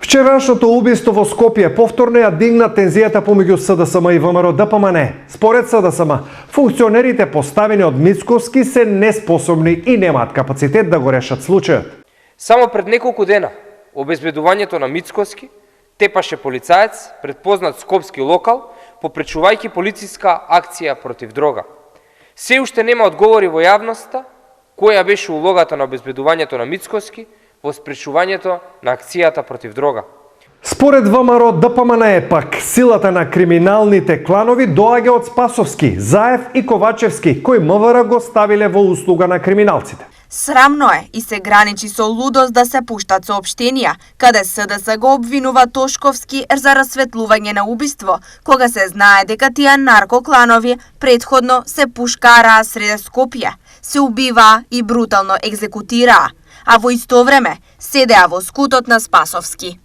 Вчерашното убиство во Скопје повторно ја дигна тензијата помеѓу СДСМ и ВМРО ДПМН. Според СДСМ, функционерите поставени од Мицковски се неспособни и немаат капацитет да го решат случајот. Само пред неколку дена обезбедувањето на Мицковски тепаше полицаец пред познат скопски локал, попречувајќи полициска акција против дрога. Се уште нема одговори во јавноста која беше улогата на обезбедувањето на Мицковски во спречувањето на акцијата против дрога. Според ВМРО ДПМН пак силата на криминалните кланови доаѓа од Спасовски, Заев и Ковачевски, кои МВР го ставиле во услуга на криминалците. Срамно е и се граничи со лудост да се пуштат соопштенија, каде СДС го обвинува Тошковски за расветлување на убиство, кога се знае дека тие наркокланови предходно се пушкараа среде Скопје, се убиваа и брутално екзекутираа, а во исто време седеа во скутот на Спасовски.